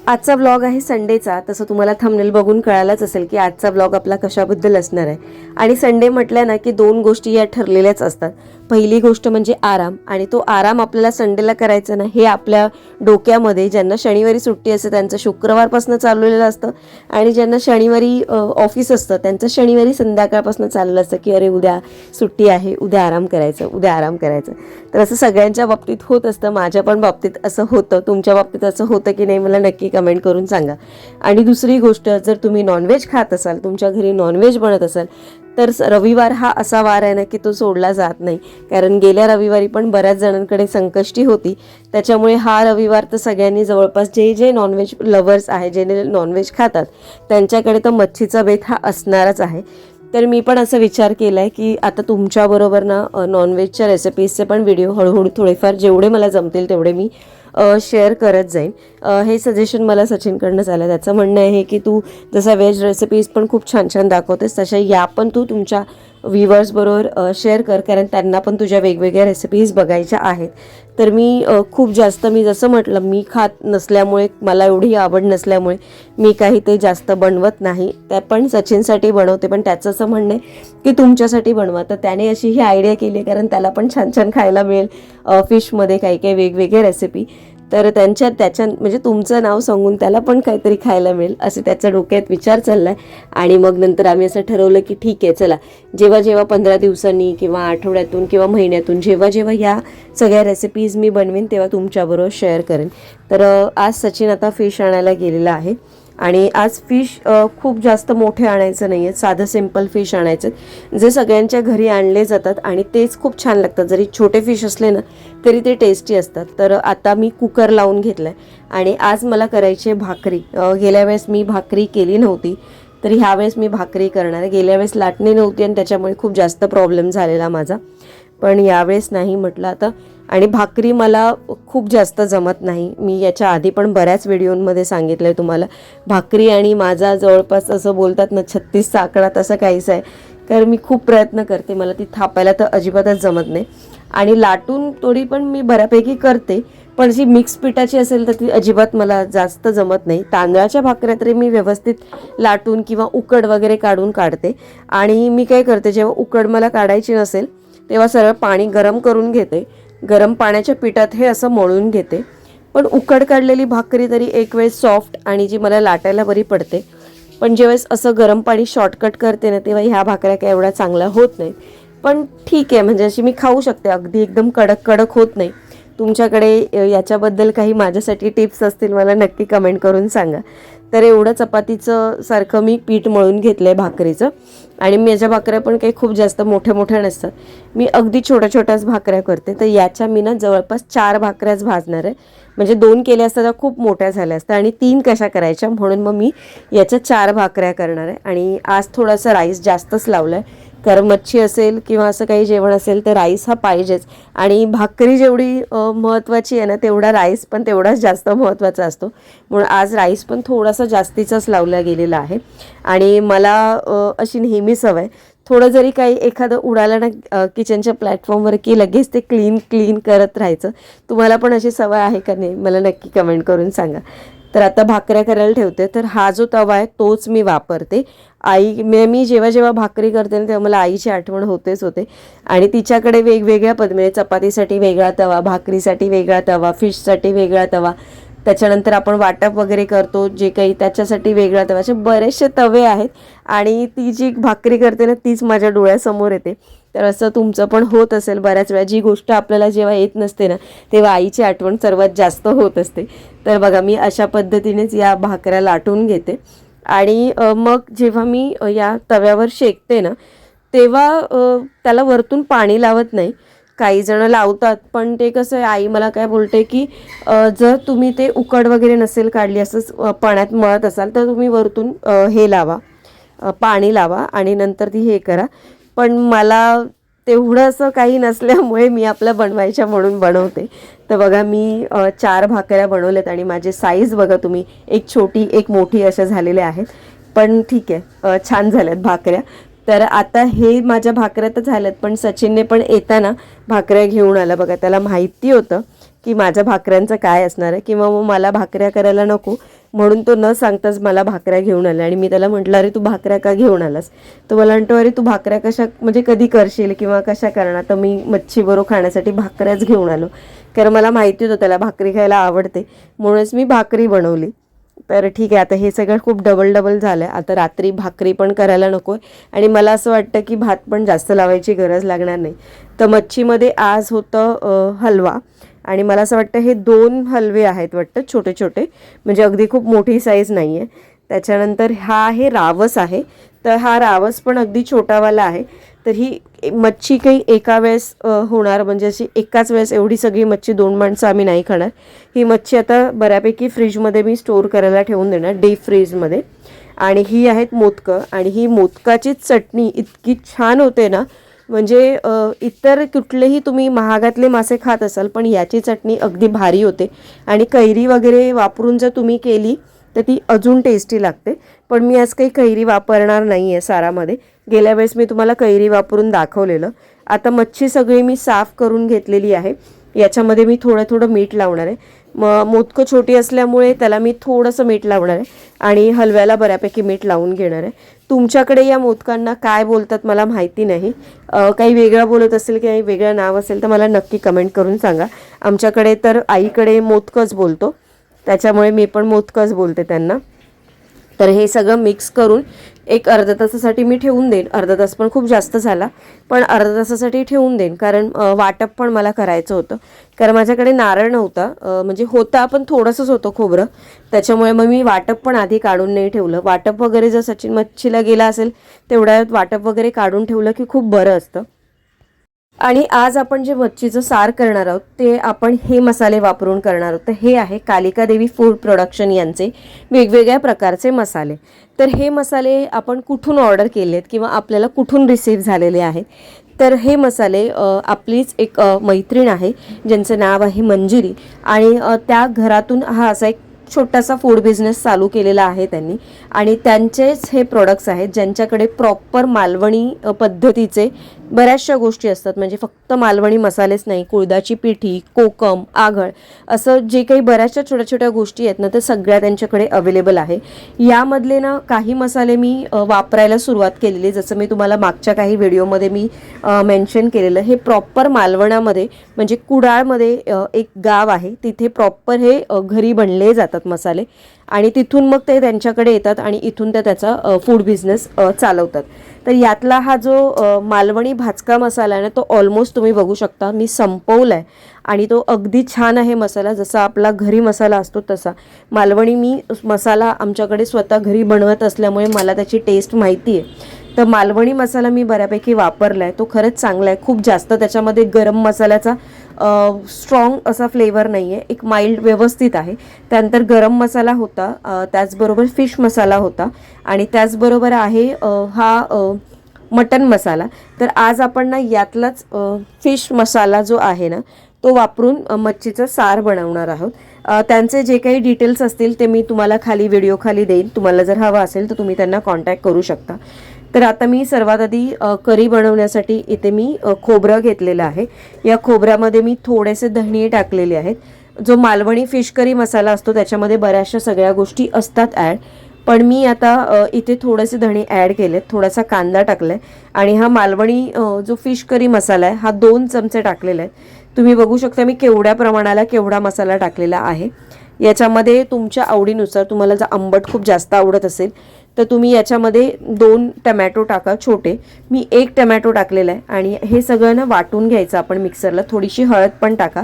आजचा व्लॉग आहे संडेचा. तसं तुम्हाला थंबनेल बघून कळालंच असेल की आजचा व्लॉग आपला कशाबद्दल असणार आहे. आणि संडे म्हटलं ना की दोन गोष्टी या ठरलेल्याच असतात. पहिली गोष्ट म्हणजे आराम, आणि तो आराम आपल्याला संडेला करायचा ना हे आपल्या डोक्यामध्ये, ज्यांना शनिवारी सुट्टी असते त्यांचं शुक्रवारपासून चाललेलं असतं, आणि ज्यांना शनिवारी ऑफिस असतं त्यांचं शनिवारी संध्याकाळपासून चाललेलं असतं की अरे उद्या सुट्टी आहे, उद्या आराम करायचं, उद्या आराम करायचं. तर असं सगळ्यांच्या बाबतीत होत असतं. माझ्या पण बाबतीत असं होतं. तुमच्या बाबतीत असं होतं की नाही मला नक्की कमेंट करून सांगा. आणि दुसरी गोष्ट, जर तुम्ही नॉनव्हेज खात असाल, तुमच्या घरी नॉनव्हेज बनत असाल, तर रविवार हा असा वार आहे ना की तो सोडला जात नाही. कारण गेल्या रविवारी पण बऱ्याच जणांकडे संकष्टी होती. त्याच्यामुळे हा रविवार तर सगळ्यांनी जवळपास जे जे नॉनव्हेज लवर्स आहे, जे नॉनव्हेज खातात त्यांच्याकडे तर मच्छीचा बेत हा असणारच आहे. तर मी पण असा विचार केला आहे की आता तुमच्याबरोबर ना नॉनव्हेजच्या रेसिपीजचे पण व्हिडिओ हळूहळू थोडेफार जेवढे मला जमतील तेवढे मी शेअर करत जाईन. हे सजेशन मला सचिनकडनं झालं. त्याचं म्हणणं आहे की तू जसा व्हेज रेसिपीज पण खूप छान छान दाखवतेस, तशा या पण तू तुमच्या व्ह्युअर्सबरोबर शेअर कर, कारण त्यांना पण तुझ्या वेगवेगळ्या रेसिपीज बघायच्या आहेत. तर मी खूप जास्त, मी जसं म्हटलं, मी खात नसल्यामुळे, मला एवढी आवड नसल्यामुळे मी काही ते जास्त बनवत नाही. त्या पण सचिनसाठी बनवते, पण त्याचं असं म्हणणं आहे की तुमच्यासाठी बनवा. तर त्याने अशी ही आयडिया केली, कारण त्याला पण छान छान खायला मिळेल फिशमध्ये काही काही वेगवेगळे रेसिपी. तर त्याच्या म्हणजे तुमचं नाव सांगून त्याला पण काहीतरी खायला मिळेल असे त्याच्या डोक्यात विचार चालला आहे. आणि मग नंतर आम्ही असं ठरवलं की ठीक आहे, चला जेव्हा जेव्हा 15 दिवसांनी किंवा आठवड्यातून किंवा महिन्यातून जेव्हा जेव्हा या सगळ्या रेसिपीज मी बनवीन तेव्हा तुमच्याबरोबर शेअर करेन. तर आज सचिन आता फिश आणायला गेलेला आहे. आणि आज फिश खूप जास्त मोठे आणायचं नाही आहे, साधं सिम्पल फिश आणायचं जे सगळ्यांच्या घरी आणले जातात आणि तेच खूप छान लागतात. जरी छोटे फिश असले ना तरी ते टेस्टी असतात. तर आता मी कुकर लावून घेतलं आहे आणि आज मला करायची आहे भाकरी. गेल्या वेळेस मी भाकरी केली नव्हती, तर ह्यावेळेस मी भाकरी करणार आहे. गेल्या वेळेस लाटणी नव्हती आणि त्याच्यामुळे खूप जास्त प्रॉब्लेम झालेला माझा, पण यावेळेस नाही म्हटलं आता. आणि भाकरी मला खूप जास्त जमत नाही. मी याच्या आधी पण बऱ्याच व्हिडिओमध्ये सांगितलं आहे तुम्हाला, भाकरी आणि माझा जवळपास असं बोलतात ना 36चा आकडा तसं काहीच आहे. कारण मी खूप प्रयत्न करते, मला ती थापायला तर अजिबातच जमत नाही. आणि लाटून थोडी पण मी बऱ्यापैकी करते, पण जी मिक्स पिठाची असेल तर ती अजिबात मला जास्त जमत नाही. तांदळाच्या भाकऱ्या तरी मी व्यवस्थित लाटून किंवा उकड वगैरे काढून काढते. आणि मी काय करते, जेव्हा उकड मला काढायची नसेल तेव्हा सरळ पाणी गरम करून घेते, गरम पाण्याच्या पिठात हे असं मळून घेते. पण उकड काढलेली भाकरी तरी एक वेळ सॉफ्ट आणि जी मला लाटायला बरी पडते. पण ज्यावेळेस असं गरम पाणी शॉर्टकट करते ना तेव्हा ह्या भाकऱ्या काय एवढ्या चांगल्या होत नाहीत. पण ठीक आहे, म्हणजे अशी मी खाऊ शकते, अगदी एकदम कडक कडक होत नाही. तुमच्याकडे याच्याबद्दल काही माझ्यासाठी टिप्स असतील मला नक्की कमेंट करून सांगा. तर एवढं चपातीचं सारखं मी पीठ मळून घेतलं आहे भाकरीचं. आणि माझ्या भाकऱ्या पण काही खूप जास्त मोठ्या मोठ्या नसतात, मी अगदी छोट्या छोट्याच भाकऱ्या करते. तर याच्या मी ना जवळपास 4 भाकऱ्याच भाजणार आहे. म्हणजे 2 केल्या असता तर खूप मोठ्या झाल्या असत्या आणि 3 कशा करायच्या, म्हणून मग मी याच्या 4 भाकऱ्या करणार आहे. आणि आज थोडासा राईस जास्तच लावला आहे, कारण मच्छी असेल किंवा असं काही जेवण असेल तर राईस हा पाहिजेच. आणि भाकरी जेवढी महत्त्वाची आहे ना तेवढा राईस पण तेवढाच जास्त महत्त्वाचा असतो, म्हणून आज राईस पण थोडासा जास्तीचाच लावला गेलेला आहे. आणि मला अशी नेहमी सवय, थोडं जरी काही एखादं उडालं ना किचनच्या प्लॅटफॉर्मवर की लगेच ते क्लीन करत राहायचं. तुम्हाला पण अशी सवय आहे का नाही मला नक्की कमेंट करून सांगा. तर आता भाकऱ्या करायला ठेवते. तर हा जो तवा आहे तोच मी वापरते. मी जेव्हा जेव्हा भाकरी करते ना तेव्हा मला आईची आठवण होते. आणि तिच्याकडे वेगवेगळ्या म्हणजे चपातीसाठी वेगळा तवा, भाकरीसाठी वेगळा तवा, फिशसाठी वेगळा तवा, त्याच्यानंतर आपण वाटप वगैरे करतो जे काही त्याच्यासाठी वेगळा तवा, असे बरेचसे तवे आहेत. आणि ती जी भाकरी करते ना तीच माझ्या डोळ्यासमोर येते. तर असं तुमचं पण होत असेल बऱ्याच वेळा, जी गोष्ट आपल्याला जेव्हा येत नसते ना तेव्हा आईची आठवण सर्वात जास्त होत असते. तर बघा मी अशा पद्धतीनेच या भाकऱ्या लाटून घेते. आणि मग जेव्हा मी या तव्यावर शेकते ना तेव्हा त्याला वरतून पाणी लावत नाही. काही जण लावतात, पण ते कसं आहे, आई मला काय बोलते की जर तुम्ही ते उकड वगैरे नसेल काढली, असंच पाण्यात मळत असाल तर तुम्ही वरतून हे लावा, पाणी लावा आणि नंतर ती हे करा. पण मला तेवढं असं काही नसल्यामुळे मी आपल्या बनवायच्या म्हणून बनवते. तर बघा मी 4 भाकऱ्या बनवल्यात आणि माझे साईज बघा तुम्ही, एक छोटी एक मोठी अशा झालेल्या आहेत. पण ठीक आहे, छान झाल्यात भाकऱ्या. तर आता हे माझ्या भाकऱ्या तर झाल्यात, पण सचिनने पण येताना भाकऱ्या घेऊन आला. बघा त्याला माहिती होतं की माझ्या भाकऱ्यांचं काय असणार आहे, किंवा मग मला भाकऱ्या करायला नको म्हणून तो न सांगताच मला भाकऱ्या घेऊन आला. आणि मी त्याला म्हटलं, अरे तू भाकऱ्या का घेऊन आलास? तो मला म्हणतो, अरे तू भाकऱ्या कशा म्हणजे कधी करशील किंवा कशा करणार? तर मी मच्छी बरोबर खाण्यासाठी भाकऱ्याच घेऊन आलो, कारण मला माहिती होतं त्याला भाकरी खायला आवडते, म्हणूनच मी भाकरी बनवली. तर ठीक आहे, आता हे सगळं खूप डबल झालं आहे. आता रात्री भाकरी पण करायला नको आहे आणि मला असं वाटतं की भात पण जास्त लावायची गरज लागणार नाही. तर मच्छीमध्ये आज होतं हलवा, आणि मला असं वाटतं हे 2 हलवे आहेत वाटतं, छोटे छोटे, म्हणजे अगदी खूप मोठी साईज नाही आहे. त्याच्यानंतर हा आहे रावस आहे, तर हा रावस पण अगदी छोटावाला आहे. तर ही मच्छी काही एका वेळेस होणार, म्हणजे अशी एकाच वेळेस एवढी सगळी मच्छी 2 माणसं आम्ही नाही खाणार. ही मच्छी आता बऱ्यापैकी फ्रीजमध्ये मी स्टोअर करायला ठेवून देणार, डीप फ्रीजमध्ये. आणि ही आहेत मोदकं, आणि ही मोदकाची चटणी इतकी छान होते ना, म्हणजे इतर कुठलेही तुम्ही महागातले मासे खात असाल, पण याची चटणी अगदी भारी होते. आणि कैरी वगैरे वापरून जर तुम्ही केली तर ती अजून टेस्टी लागते. पण मी आज काही कैरी वापरणार नाही आहे सारामध्ये. गेल्या वेळेस मी तुम्हाला कैरी वापरून दाखवलेलं. आता मच्छी सगळी मी साफ करून घेतलेली आहे. याच्यामध्ये मी थोडं मीठ लावणार आहे. मोदकं छोटी असल्यामुळे त्याला मी थोडंसं मीठ लावणार आहे, आणि हलव्याला बऱ्यापैकी मीठ लावून घेणार आहे. तुमच्याकडे या मोदकांना काय बोलतात मला माहिती नाही. काही वेगळं बोलत असेल किंवा वेगळं नाव असेल तर मला नक्की कमेंट करून सांगा. आमच्याकडे तर आईकडे मोदकच बोलतो, त्याच्यामुळे मी पण मोदकच बोलते त्यांना. तर हे सगळं मिक्स करून एक अर्धा तासासाठी मी ठेवून देईन. अर्धा तास पण खूप जास्त झाला, पण अर्धा तासासाठी ठेवून देईन, कारण वाटप पण मला करायचं होतं. कारण माझ्याकडे नारळ नव्हता, म्हणजे होता पण थोडंसंच होतं खोबरं, त्याच्यामुळे मग मी वाटप पण आधी काढून नाही ठेवलं. वाटप वगैरे जर सचिन मच्छीला गेला असेल तेवढ्या वाटप वगैरे काढून ठेवलं की खूप बरं असतं. आणि आज आपण जे मच्छीचं सार करणार आहोत ते आपण हे मसाले वापरून करणार आहोत. तर हे आहे कालिका देवी फूड प्रोडक्शन यांचे वेगवेगळ्या प्रकारचे मसाले. तर हे मसाले आपण कुठून ऑर्डर केलेत किंवा आपल्याला कुठून रिसीव्ह झालेले आहेत? तर हे मसाले आपलीच एक मैत्रीण आहे ज्यांचं नाव आहे मंजिरी, आणि त्या घरातून हा असा एक छोटासा फूड बिझनेस चालू केलेला आहे त्यांनी. आणि त्यांचेच हे प्रोडक्ट्स आहेत ज्यांच्याकडे प्रॉपर मालवणी पद्धतीचे बऱ्याचशा गोष्टी असतात. म्हणजे फक्त मालवणी मसालेच नाही, कुळदाची पिठी, कोकम, आघळ, असं जे काही बऱ्याचशा छोट्या छोट्या गोष्टी आहेत ना, ते सगळ्या त्यांच्याकडे अवेलेबल आहे. यामधले ना काही मसाले मी वापरायला सुरुवात केलेली, जसं मी तुम्हाला मागच्या काही व्हिडिओमध्ये मी मेन्शन केलेलं. हे प्रॉपर मालवणामध्ये म्हणजे कुडाळमध्ये एक गाव आहे, तिथे प्रॉपर हे घरी बनले जातात मसाले, आणि तिथून मग ते त्यांच्याकडे येतात आणि इथून ते त्याचा फूड बिझनेस चालवतात. तर यातला हा जो मालवणी भाजका मसाला आहे ना, तो ऑलमोस्ट तुम्ही बघू शकता मी संपवला आहे, आणि तो अगदी छान आहे मसाला. जसा आपला घरी मसाला असतो तसा मालवणी मी मसाला आमच्याकडे स्वतः घरी बनवत असल्यामुळे मला त्याची टेस्ट माहिती आहे. तर मालवणी मसाला मी बऱ्यापैकी वापरला आहे, तो खरंच चांगला आहे. खूप जास्त त्याच्यामध्ये गरम मसाल्याचा स्ट्रॉंग असा फ्लेवर नाही आहे, एक माइल्ड व्यवस्थित आहे. त्यानंतर गरम मसाला होता, त्याचबरोबर फिश मसाला होता, आणि त्याचबरोबर आहे हा मटन मसाला. तर आज आपण ना यातलाच फिश मसाला जो आहे ना तो वापरून मच्छीचं सार बनवणार आहोत. त्यांचे जे काही डिटेल्स असतील ते मी तुम्हाला खाली व्हिडिओ खाली देईन. तुम्हाला जर हवं असेल तर तुम्ही त्यांना कॉन्टॅक्ट करू शकता. तर आता मी सर्वात आधी करी बनवण्यासाठी इथे मी खोबरं घेतलेलं आहे. या खोबऱ्यामध्ये मी थोडेसे धणे टाकलेले आहेत. जो मालवणी फिश करी मसाला असतो त्याच्यामध्ये बऱ्याचशा सगळ्या गोष्टी असतात ॲड, पण मी आता इथे थोडेसे धणे ॲड केलेत, थोडासा कांदा टाकलाय, आणि हा मालवणी जो फिश करी मसाला आहे हा 2 चमचे टाकलेला आहे. तुम्ही बघू शकता मी केवढ्या प्रमाणाला केवढा मसाला टाकलेला आहे. याच्यामध्ये तुमच्या आवडीनुसार, तुम्हाला जर आंबट खूप जास्त आवडत असेल तर तुम्ही याच्यामध्ये 2 टमॅटो टाका छोटे. मी 1 टमॅटो टाकलेला आहे, आणि हे सगळं ना वाटून घ्यायचं आपण मिक्सरला. थोडीशी हळद पण टाका,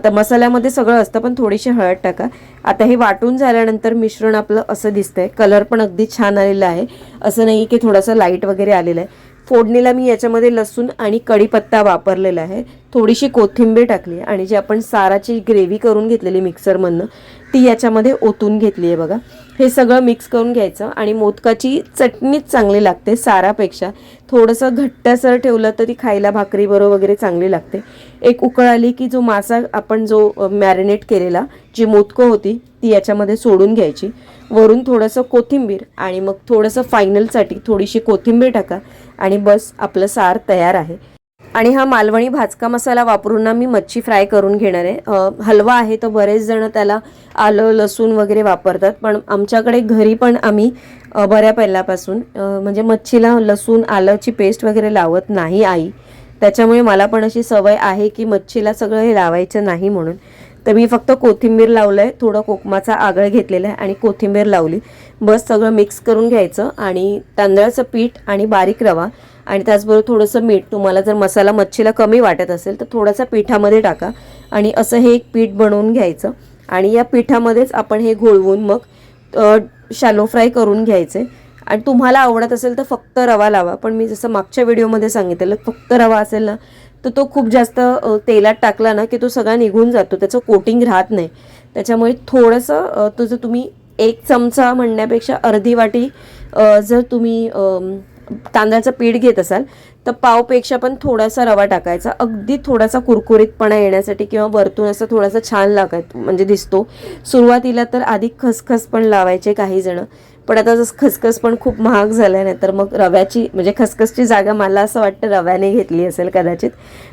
तर मसाल्यामध्ये सगळं असतं पण थोडीशी हळद टाका. आता हे वाटून झाल्यानंतर मिश्रण आपलं असं दिसतंय. कलर पण अगदी छान आलेला आहे, असं नाही की थोडासा लाईट वगैरे आलेला आहे. फोडणीला मी याच्यामध्ये लसूण आणि कढीपत्ता वापरलेला आहे, थोडीशी कोथिंबीर टाकली, आणि जी आपण साराची ग्रेव्ही करून घेतलेली मिक्सरमधनं ती याच्यामध्ये ओतून घेतली आहे बघा. हे सगळं मिक्स करून घ्यायचं, आणि मोदकाची चटणीच चांगली लागते सारापेक्षा. थोडंसं घट्टसर ठेवलं तर ती खायला भाकरीबरोबर वगैरे चांगली लागते. एक उकळ आली की जो मासा आपण जो मॅरिनेट केलेला, जी मोदकं होती ती याच्यामध्ये सोडून घ्यायची. वरून थोडंसं कोथिंबीर, आणि मग थोडंसं फायनलसाठी थोडीशी कोथिंबीर टाका, आणि बस आपलं सार तयार आहे. आणि हा मालवणी भाजका मसाला वापरून ना मी मच्छी फ्राय करून घेणार आहे. हलवा आहे तर बरेच जण त्याला आलं लसूण वगैरे वापरतात, पण आमच्याकडे घरी पण आम्ही बऱ्या पहिल्यापासून म्हणजे मच्छीला लसूण आलंची पेस्ट वगैरे लावत नाही आई. त्याच्यामुळे मला पण अशी सवय आहे की मच्छीला सगळं हे लावायचं नाही म्हणून. तर मी फक्त कोथिंबीर लावलं आहे, थोडं कोकमाचा आगळ घेतलेला आहे आणि कोथिंबीर लावली. बस सगळं मिक्स करून घ्यायचं आणि तांदळाचं पीठ आणि बारीक रवा आणि त्याचबरोबर थोडंसं मीठ. तुम्हाला जर मसाला मच्छीला कमी वाटत असेल तर थोडासा पिठामध्ये टाका आणि असं हे एक पीठ बनवून घ्यायचं आणि या पिठामध्येच आपण हे घोळवून मग शॅलो फ्राय करून घ्यायचे. आणि तुम्हाला आवडत असेल तर फक्त रवा लावा, पण मी जसं मागच्या व्हिडिओमध्ये सांगितलेलं फक्त रवा असेल ना तर तो खूप जास्त तेलात टाकला ना की तो सगळा निघून जातो, त्याचं कोटिंग राहत नाही. त्याच्यामुळे थोडंसं तुझं तुम्ही 1 चमचा म्हणण्यापेक्षा अर्धी वाटी जर तुम्ही तांदळाचं पीठ घेत असाल तर पावपेक्षा पण थोडासा रवा टाकायचा, अगदी थोडासा कुरकुरीतपणा येण्यासाठी किंवा वरतून असं थोडासा छान लागत म्हणजे दिसतो. सुरुवातीला तर आधी खसखस पण लावायचे काही जण, पण आता जसं खसखस पण खूप महाग झालं नाही तर मग रव्याची म्हणजे खसखसची जागा मला असं वाटतं रव्याने घेतली असेल कदाचित.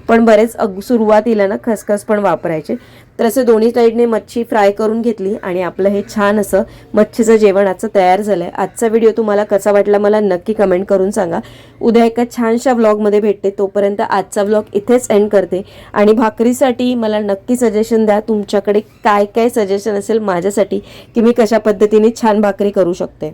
पण बरेच सुरुवातीला ना खसखस पण वापरायचे. तर असं दोन्ही साईडने मच्छी फ्राय करून घेतली आणि आपलं हे छान असं मच्छीचं जेवण आजचं तयार झालं आहे. आजचा व्हिडिओ तुम्हाला कसा वाटला मला नक्की कमेंट करून सांगा. उद्या एका छानशा व्लॉगमध्ये भेटते, तोपर्यंत आजचा व्लॉग इथेच एंड करते. आणि भाकरीसाठी मला नक्की सजेशन द्या, तुमच्याकडे काय काय सजेशन असेल माझ्यासाठी की मी कशा पद्धतीने छान भाकरी करू शकते.